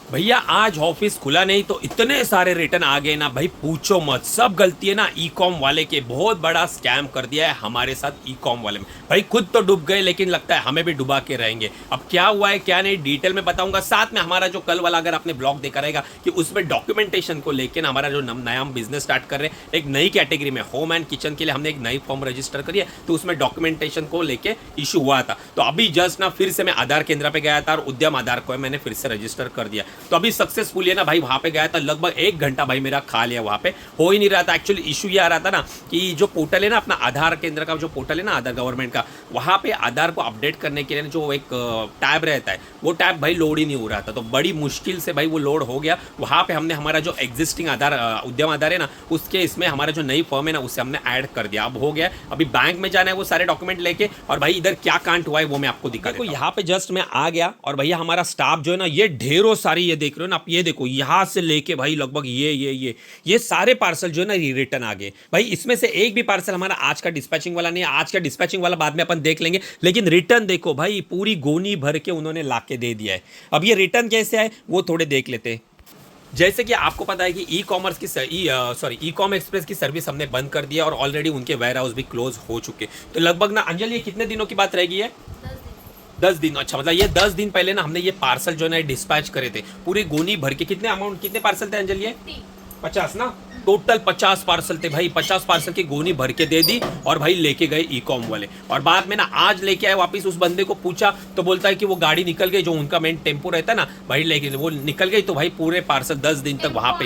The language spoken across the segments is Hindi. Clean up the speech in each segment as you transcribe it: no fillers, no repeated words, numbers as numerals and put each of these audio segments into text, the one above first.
भैया आज ऑफिस खुला नहीं तो इतने सारे रिटर्न आ गए ना भाई, पूछो मत। सब गलती है ना ई कॉम वाले के। बहुत बड़ा स्कैम कर दिया है हमारे साथ ई कॉम वाले में। भाई खुद तो डूब गए, लेकिन लगता है हमें भी डुबा के रहेंगे। अब क्या हुआ है क्या नहीं डिटेल में बताऊंगा। साथ में हमारा जो कल वाला अगर आपने ब्लॉग देखा रहेगा कि उसमें डॉक्यूमेंटेशन को लेकर ना हमारा जो नया हम बिजनेस स्टार्ट कर रहे हैं, एक नई कैटेगरी में होम एंड किचन के लिए हमने एक नई फॉर्म रजिस्टर करी है, तो उसमें डॉक्यूमेंटेशन को लेके इशू हुआ था। तो अभी जस्ट ना फिर से मैं आधार केंद्र पे गया था और उद्यम आधार को मैंने फिर से रजिस्टर कर दिया। तो अभी सक्सेसफुली है ना भाई, वहां पे गया था, लगभग 1 घंटा भाई मेरा खा लिया। वहां पे हो ही नहीं रहा था। एक्चुअली इशू ये आ रहा था ना कि जो पोर्टल है ना अपना आधार केंद्र का, जो पोर्टल है ना आधार गवर्नमेंट का, वहां पे आधार को अपडेट करने के लिए जो एक टैब रहता है, वो टैब भाई लोड ही नहीं हो रहा था। तो बड़ी मुश्किल से भाई वो लोड हो गया। वहां पे हमने हमारा जो एग्जिस्टिंग आधार उद्यम आधार है ना, उसके इसमें हमारा जो नई फॉर्म है ना, उसे हमने ऐड कर दिया। अब हो गया। अभी बैंक में जाना है वो सारे डॉक्यूमेंट लेके, और भाई इधर क्या कांड हुआ है वो मैं आपको दिखा देता हूं। यहाँ पे जस्ट मैं आ गया और भैया हमारा स्टाफ जो है ना, ये ढेरों सारी, ये देख रहे हो ना आप, ये देखो यहाँ से लेके भाई लगभग ये सारे पार्सल जो है ना रिटर्न आ गए। भाई इसमें से एक भी पार्सल हमारा आज का डिस्पैचिंग वाला नहीं है। आज का डिस्पैचिंग वाला बाद में अपन देख लेंगे, लेकिन रिटर्न देखो भाई पूरी गोनी भर के उन्होंने लाके दे दिया है। अब ये रिटर्न कैसे आए वो थोड़े देख लेते हैं। जैसे कि आपको पता है कि ई कॉमर्स की ई कॉम एक्सप्रेस की सर्विस हमने बंद कर दिया और ऑलरेडी उनके वेयर हाउस भी क्लोज हो चुके। तो लगभग ना अंजलि, ये कितने दिनों की बात रह गई है? 10 दिन। अच्छा, मतलब ये 10 दिन पहले ना हमने ये पार्सल जो है ना डिस्पैच करे थे पूरे गोनी भर के। कितने अमाउंट, कितने पार्सल थे अंजलि? 50 ना, टोटल 50 पार्सल थे भाई। 50 पार्सल की गोनी भर के दे दी और भाई लेके गए ई कॉम वाले। और बाद में ना आज लेके आए वापस, उस बंदे को पूछा तो बोलता है कि वो गाड़ी निकल गई, जो उनका मेन टेम्पो रहता है ना भाई, लेके वो निकल गई। तो भाई पूरे पार्सल 10 दिन तक वहां पे,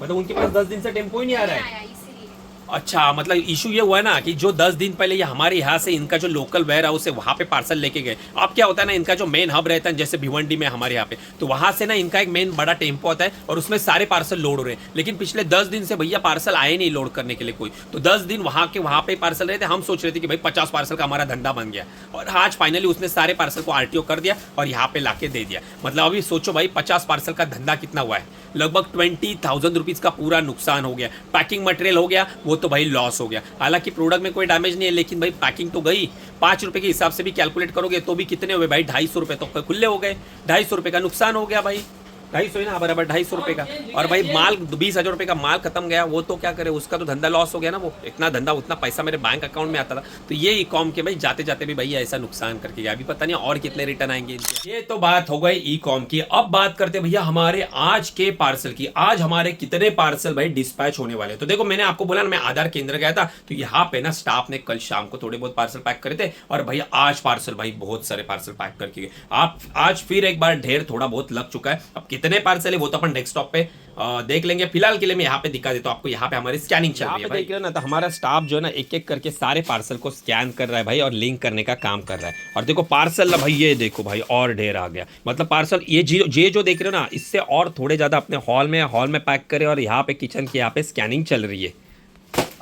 मतलब उनके पास 10 दिन से टेम्पो ही नहीं आ रहा है। अच्छा, मतलब इशू ये हुआ है ना कि जो 10 दिन पहले ये हमारे यहाँ से इनका जो लोकल वेयर हाउस है वहाँ पे पार्सल लेके गए। अब क्या होता है ना, इनका जो मेन हब रहता है जैसे भिवंडी में हमारे यहाँ पे, तो वहाँ से ना इनका एक मेन बड़ा टेम्पो होता है और उसमें सारे पार्सल लोड हो रहे हैं। लेकिन पिछले 10 दिन से भैया पार्सल आए नहीं लोड करने के लिए कोई। तो 10 दिन वहाँ पे पार्सल रहे थे। हम सोच रहे थे कि भाई 50 पार्सल का हमारा धंधा बन गया, और आज फाइनली उसने सारे पार्सल को आरटीओ कर दिया और यहाँ पे लाके दे दिया। मतलब अभी सोचो भाई 50 पार्सल का धंधा कितना हुआ है, लगभग 20,000 रुपीज़ का पूरा नुकसान हो गया। पैकिंग मटेरियल हो गया, वो तो भाई लॉस हो गया। हालांकि प्रोडक्ट में कोई डैमेज नहीं है, लेकिन भाई पैकिंग तो गई। 5 रुपए के हिसाब से भी कैलकुलेट करोगे तो भी कितने हुए भाई? 250 रुपये तो खुले हो गए। 250 रुपये का नुकसान हो गया भाई। 250 ना, बराबर 250 रुपये का। और भाई माल 20,000 रुपये का माल खत्म गया, वो तो क्या करे, उसका तो धंधा लॉस हो गया ना। वो इतना धंधा उतना पैसा मेरे बैंक अकाउंट में आता था। तो ये ई कॉम के भाई जाते जाते भी भैया ऐसा नुकसान करके गया। अभी पता नहीं और कितने रिटर्न आएंगे। ये तो बात हो गई ई कॉम की। अब बात करते हैं भैया हमारे आज के पार्सल की। आज हमारे कितने पार्सल भाई डिस्पैच होने वाले। तो देखो, मैंने आपको बोला ना मैं आधार केंद्र गया था, तो यहाँ पे ना स्टाफ ने कल शाम को थोड़े बहुत पार्सल पैक करे थे, और भैया आज पार्सल भाई बहुत सारे पार्सल पैक करके गए। आप आज फिर एक बार ढेर थोड़ा बहुत लग चुका है। अब कितने पार्सल है वो तो अपन डेस्कटॉप पे देख लेंगे। फिलहाल के लिए मैं यहाँ पे दिखा देता हूँ आपको। यहाँ पे हमारी स्कैनिंग चल रही है भाई। देख रहे हो ना, तो हमारा स्टाफ जो है ना एक एक करके सारे पार्सल को स्कैन कर रहा है भाई, और लिंक करने का काम कर रहा है। और देखो पार्सल ना भाई, ये देखो भाई और ढेर आ गया। मतलब पार्सल ये जो देख रहे हो ना, इससे और थोड़े ज्यादा अपने हॉल में पैक करें। और यहाँ पे किचन की यहाँ पे स्कैनिंग चल रही है।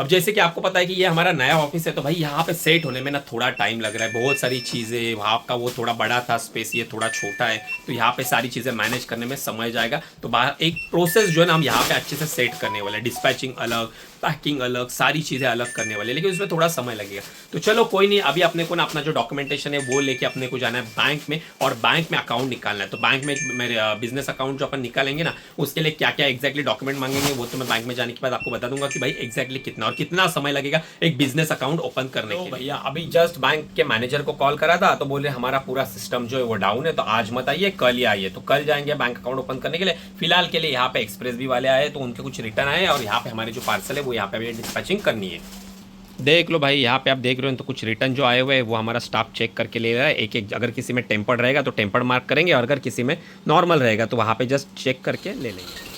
अब जैसे कि आपको पता है कि ये हमारा नया ऑफिस है, तो भाई यहाँ पे सेट होने में ना थोड़ा टाइम लग रहा है। बहुत सारी चीज़ें, वहाँ का वो थोड़ा बड़ा था स्पेस, ये थोड़ा छोटा है, तो यहाँ पे सारी चीज़ें मैनेज करने में समय जाएगा। तो एक प्रोसेस जो है ना हम यहाँ पे अच्छे से सेट करने वाले, डिस्पैचिंग अलग, पैकिंग अलग, सारी चीज़ें अलग करने वाले, लेकिन उसमें थोड़ा समय लगेगा। तो चलो कोई नहीं, अभी अपने को ना अपना जो डॉक्यूमेंटेशन है वो लेके अपने को जाना है बैंक में, और बैंक में अकाउंट निकालना है। तो बैंक में मेरे बिजनेस अकाउंट जो अपन निकालेंगे ना, उसके लिए क्या क्या एक्जैक्टली डॉक्यूमेंट मांगेंगे वो तो मैं बैंक में जाने के बाद आपको बता दूंगा कि भाई एक्जैक्टली कितना और कितना समय लगेगा एक बिजनेस अकाउंट ओपन करने के लिए। भैया अभी जस्ट बैंक के मैनेजर को कॉल करा था, तो बोले हमारा पूरा सिस्टम जो है वो डाउन है, तो आज मत आइए, कल ही आइए। तो कल जाएंगे बैंक अकाउंट ओपन करने के लिए। फिलहाल के लिए यहाँ पे एक्सप्रेस भी वाले आए, तो उनके कुछ रिटर्न आए, और यहाँ पे हमारे जो पार्सल है वो यहाँ पे डिस्पैचिंग करनी है। देख लो भाई, यहाँ पे आप देख रहे हो तो कुछ रिटर्न जो आए हुए हैं वो हमारा स्टाफ चेक करके ले रहा है एक एक। अगर किसी में टेम्पर्ड रहेगा तो टेम्पर्ड मार्क करेंगे, और अगर किसी में नॉर्मल रहेगा तो वहाँ पे जस्ट चेक करके ले लेंगे।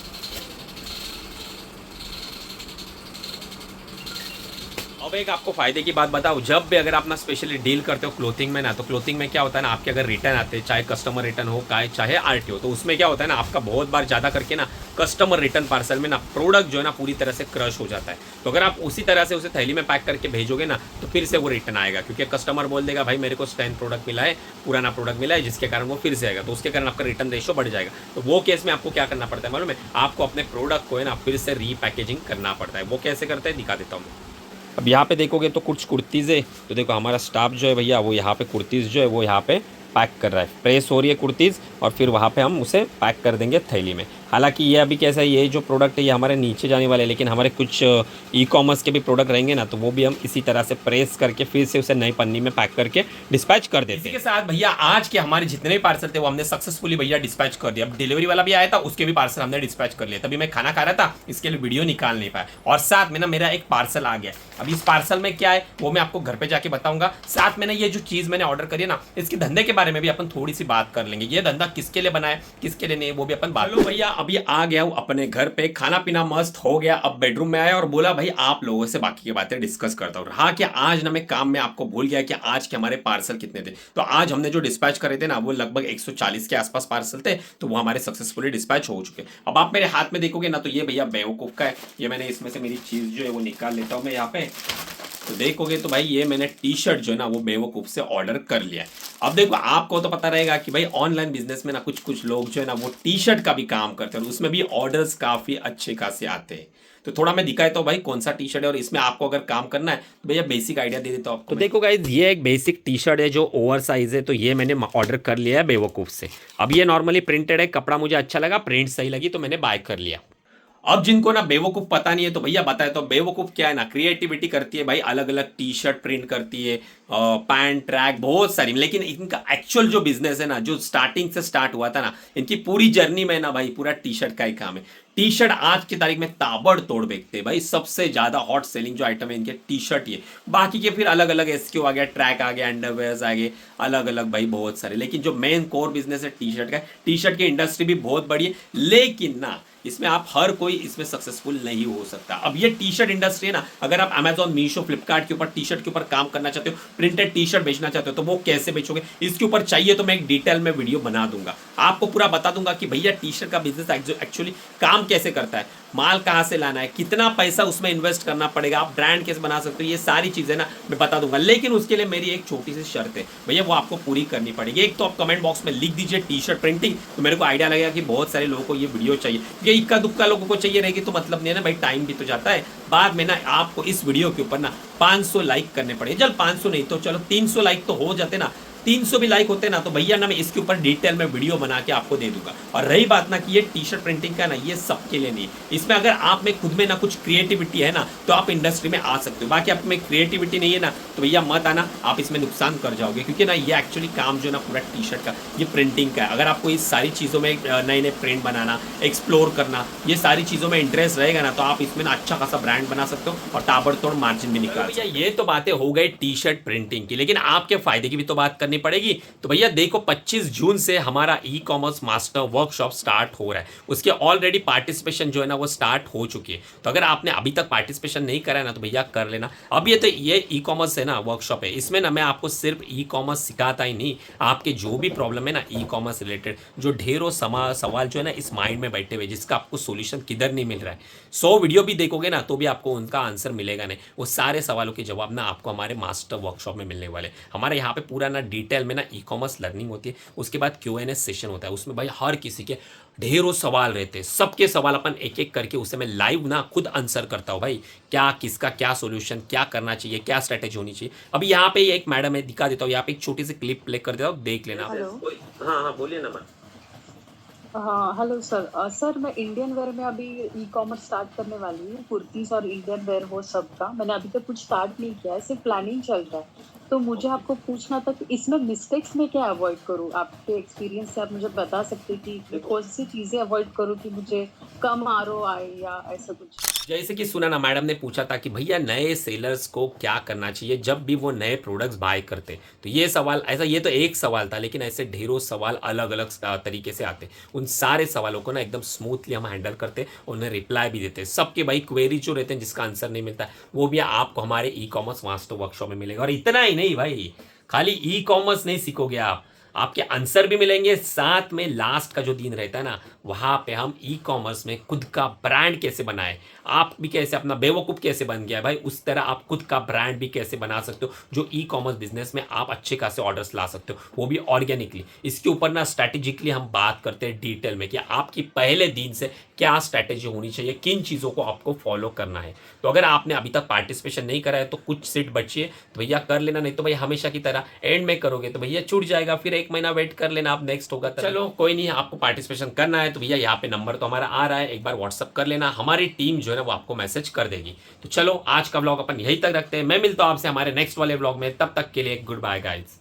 अब एक आपको फायदे की बात बताओ, जब भी अगर आप ना स्पेशली डील करते हो क्लोथिंग में ना, तो क्लोथिंग में क्या होता है ना, आपके अगर रिटर्न आते हैं, चाहे कस्टमर रिटर्न हो चाहे आरटीओ, तो उसमें क्या होता है ना, आपका बहुत बार ज़्यादा करके ना कस्टमर रिटर्न पार्सल में ना प्रोडक्ट जो है ना पूरी तरह से क्रश हो जाता है। तो अगर आप उसी तरह से उसे थैली में पैक करके भेजोगे ना, तो फिर से वो रिटर्न आएगा, क्योंकि कस्टमर बोल देगा भाई मेरे को स्टैंड प्रोडक्ट मिला है, पुराना प्रोडक्ट मिला है, जिसके कारण वो फिर से आएगा, तो उसके कारण आपका रिटर्न रेशो बढ़ जाएगा। तो वो केस में आपको क्या करना पड़ता है मालूम है? आपको अपने प्रोडक्ट को है ना फिर से रीपैकेजिंग करना पड़ता है। वो कैसे करते हैं दिखा देता हूँ मैं। अब यहाँ पे देखोगे तो कुछ कुर्तीज़ है, तो देखो हमारा स्टाफ जो है भैया वो यहाँ पे कुर्तीज़ जो है वो यहाँ पे पैक कर रहा है, प्रेस हो रही है कुर्तीज़ और फिर वहाँ पे हम उसे पैक कर देंगे थैली में। हालांकि ये अभी कैसा है, ये जो प्रोडक्ट है ये हमारे नीचे जाने वाले हैं, लेकिन हमारे कुछ ई कॉमर्स के भी प्रोडक्ट रहेंगे ना, तो वो भी हम इसी तरह से प्रेस करके फिर से उसे नई पन्नी में पैक करके डिस्पैच कर देते हैं। इसी के साथ भैया आज के हमारे जितने भी पार्सल थे वो हमने सक्सेसफुली भैया डिस्पैच कर दिया। अब डिलीवरी वाला भी आया था, उसके भी पार्सल हमने डिस्पैच कर लिया। तभी मैं खाना खा रहा था, इसके लिए वीडियो निकाल नहीं पाया। और साथ में ना मेरा एक पार्सल आ गया। अब इस पार्सल में क्या है वो मैं आपको घर पे जाके बताऊंगा। साथ में ना ये जो चीज मैंने ऑर्डर करी है ना, इसके धंधे के बारे में भी अपन थोड़ी सी बात कर लेंगे। ये धंधा किसके लिए बनाया, किसके लिए नहीं, वो भी अपन बात। भैया अभी आ गया हूँ अपने घर पे, खाना पीना मस्त हो गया। अब बेडरूम में आया और बोला भाई आप लोगों से बाकी की बातें डिस्कस करता हूँ। रहा कि आज ना मैं काम में आपको भूल गया कि आज के हमारे पार्सल कितने थे। तो आज हमने जो डिस्पैच करे थे ना वो लगभग 140 के आसपास पार्सल थे, तो वो हमारे सक्सेसफुली डिस्पैच हो चुके। अब आप मेरे हाथ में देखोगे ना तो ये भैया बेवकूफ का है। ये मैंने इसमें से मेरी चीज जो है वो निकाल लेता हूँ मैं यहाँ पे, तो देखोगे तो भाई ये मैंने टी शर्ट जो है ना वो बेवकूफ से ऑर्डर कर लिया है। अब देखो आपको तो पता रहेगा कि भाई ऑनलाइन बिजनेस में ना कुछ कुछ लोग जो है ना वो टी शर्ट का भी काम करते हैं और उसमें भी ऑर्डर्स काफी अच्छे खासे आते हैं। तो थोड़ा मैं दिखाता हूँ भाई कौन सा टी शर्ट है और इसमें आपको अगर काम करना है तो भैया बेसिक आइडिया दे देता हूँ आपको। तो देखो गाइस ये एक बेसिक टी शर्ट है जो ओवर साइज है, तो ये मैंने ऑर्डर कर लिया है बेवकूफ से। अब ये नॉर्मली प्रिंटेड है, कपड़ा मुझे अच्छा लगा, प्रिंट सही लगी तो मैंने बाय कर लिया। अब जिनको ना बेवकूफ पता नहीं है तो भैया बताए तो बेवकूफ क्या है ना, क्रिएटिविटी करती है भाई, अलग अलग टी शर्ट प्रिंट करती है, पैंट ट्रैक बहुत सारी। लेकिन इनका एक्चुअल जो बिजनेस है ना, जो स्टार्टिंग से स्टार्ट हुआ था ना, इनकी पूरी जर्नी में ना भाई पूरा टी शर्ट का ही काम है। टी शर्ट आज की तारीख में ताबड़तोड़ बेचते हैं भाई, सबसे ज्यादा हॉट सेलिंग जो आइटम है इनके टी शर्ट ही है। बाकी के फिर अलग अलग एसक्यू आ गया, ट्रैक आ गया, अंडरवेयर्स आ गए, अलग अलग भाई बहुत सारे। लेकिन जो मेन कोर बिजनेस है टी शर्ट का, टी शर्ट की इंडस्ट्री भी बहुत बड़ी है। लेकिन ना इसमें आप हर कोई इसमें सक्सेसफुल नहीं हो सकता। अब ये टी शर्ट इंडस्ट्री है ना, अगर आप अमेजॉन, मीशो, फ्लिपकार्ट के ऊपर टी शर्ट के ऊपर काम करना चाहते हो, प्रिंटेड टी शर्ट बेचना चाहते हो, तो वो कैसे बेचोगे इसके ऊपर चाहिए तो मैं एक डिटेल में वीडियो बना दूंगा, आपको पूरा बता दूंगा कि भैया टी शर्ट का बिजनेस एक्चुअली काम कैसे करता है, माल कहां से लाना है, कितना पैसा उसमें इन्वेस्ट करना पड़ेगा, आप ब्रांड कैसे बना सकते हो, ये सारी चीजें ना मैं बता दूंगा। लेकिन उसके लिए मेरी एक छोटी सी शर्त है भैया, वो आपको पूरी करनी पड़ेगी। एक तो आप कमेंट बॉक्स में लिख दीजिए टी शर्ट प्रिंटिंग, तो मेरे को आइडिया लगेगा कि बहुत सारे लोगों को ये वीडियो चाहिए। ये इक्का दुक्का लोगों को चाहिए रहेगी तो मतलब नहीं है ना भाई, टाइम भी तो जाता है। बाद में ना आपको इस वीडियो के ऊपर ना 500 लाइक करने पड़ेंगे। चल 500 नहीं तो चलो 300 लाइक तो हो जाते ना, 300 भी लाइक होते ना तो भैया ना मैं इसके ऊपर डिटेल में वीडियो बना के आपको दे दूंगा। और रही बात ना कि ये टी शर्ट प्रिंटिंग का ना, ये सबके लिए नहीं, इसमें अगर आप में खुद में ना कुछ क्रिएटिविटी है ना तो आप इंडस्ट्री में आ सकते हो। बाकी आप में क्रिएटिविटी नहीं है ना तो भैया मत आना, आप इसमें नुकसान कर जाओगे। क्योंकि ना ये एक्चुअली काम जो है ना पूरा टी शर्ट का, ये प्रिंटिंग का है। अगर आपको इस सारी चीज़ों में नए नए प्रिंट बनाना, एक्सप्लोर करना, ये सारी चीज़ों में इंटरेस्ट रहेगा ना तो आप इसमें ना अच्छा खासा ब्रांड बना सकते हो और ताबड़तोड़ मार्जिन भी निकाल सकते हो। ये तो बातें हो गई टी शर्ट प्रिंटिंग की, लेकिन आपके फायदे की भी तो बात करनी पड़ेगी। तो भैया देखो 25 जून से हमारा e commerce master workshop start हो रहा है। उसके ऑलरेडी पार्टिसिपेशन जो है ना वो स्टार्ट हो चुकी है। तो अगर आपने अभी तक पार्टिसिपेशन नहीं करा है ना तो भैया कर लेना। अब ये ई कॉमर्स है ना वर्कशॉप है, इसमें ना मैं आपको सिर्फ ई कॉमर्स सिखाता ही नहीं, आपके जो भी प्रॉब्लम है ना ई कॉमर्स रिलेटेड, जो ढेरों सवाल जो है ना इस माइंड में बैठे हुए जिसका आपको सोल्यूशन किधर नहीं मिल रहा है, 100 वीडियो भी देखोगे ना तो भी आपको उनका आंसर मिलेगा नहीं। वो सारे सवालों के जवाब ना आपको हमारे मास्टर वर्कशॉप में मिलने वाले। हमारे यहाँ पे पूरा ना डिटेल में ना ई कॉमर्स लर्निंग होती है। उसके बाद Q&A सेशन होता है, उसमें भाई हर किसी के ढेरों सवाल रहते हैं। सबके सवाल अपन एक एक करके उसे मैं लाइव ना खुद आंसर करता हूँ भाई, क्या किसका क्या सोल्यूशन, क्या करना चाहिए, क्या स्ट्रेटेजी होनी चाहिए। अभी यहाँ पे एक मैडम है, दिखा देता हूँ, यहाँ पे एक छोटी सी क्लिप प्ले कर देता हूँ, देख लेना। हाँ हाँ बोलिए ना मैम। हाँ हेलो सर। सर मैं इंडियन वेयर में अभी ई कॉमर्स स्टार्ट करने वाली हूँ, कुर्तीज और इंडियन वेयर वो सब का। मैंने अभी तक कुछ स्टार्ट नहीं किया है, सिर्फ प्लानिंग चल रहा है। तो मुझे आपको पूछना था कि इसमें मिस्टेक्स में क्या अवॉइड करूँ। आपके एक्सपीरियंस से आप मुझे बता सकते हैं कि कौन सी चीज़ें अवॉइड करूँ कि मुझे कम ROI या ऐसा कुछ। जैसे कि सुना ना, मैडम ने पूछा था कि भैया नए सेलर्स को क्या करना चाहिए जब भी वो नए प्रोडक्ट्स बाय करते। तो ये सवाल ऐसा, ये तो एक सवाल था, लेकिन ऐसे ढेरों सवाल अलग अलग तरीके से आते। उन सारे सवालों को ना एकदम स्मूथली हम हैंडल करते, उन्हें रिप्लाई भी देते। सबके भाई क्वेरी जो रहते हैं जिसका आंसर नहीं मिलता वो भी आपको हमारे ई कॉमर्स मास्टर वर्कशॉप में मिलेगा। और इतना ही नहीं भाई, खाली ई कॉमर्स नहीं सीखोगे आप, आपके आंसर भी मिलेंगे। साथ में लास्ट का जो दिन रहता है ना, वहां पे हम ई कॉमर्स में खुद का ब्रांड कैसे बनाए, आप भी कैसे अपना बेवकूफ कैसे बन गया भाई उस तरह आप खुद का ब्रांड भी कैसे बना सकते हो, जो ई कॉमर्स बिजनेस में आप अच्छे खासे ऑर्डर्स ला सकते हो, वो भी ऑर्गेनिकली। इसके ऊपर ना स्ट्रैटेजिकली हम बात करते हैं डिटेल में कि आपकी पहले दिन से क्या स्ट्रैटेजी होनी चाहिए, किन चीज़ों को आपको फॉलो करना है। तो अगर आपने अभी तक पार्टिसिपेशन नहीं करा है तो कुछ सीट बची है तो भैया कर लेना, नहीं तो भैया हमेशा की तरह एंड में करोगे तो भैया छूट जाएगा। फिर 1 महीना वेट कर लेना, आप नेक्स्ट होगा तब। चलो कोई नहीं, आपको पार्टिसिपेशन करना है तो भैया यहाँ पे नंबर तो हमारा आ रहा है, एक बार व्हाट्सअप कर लेना, हमारी टीम जो है ना वो आपको मैसेज कर देगी। तो चलो आज का व्लॉग अपन यहीं तक रखते हैं, मैं मिलता हूँ आपसे हमारे नेक्स्ट वाले व्लॉग में, तब तक के लिए गुड बाय गाइज।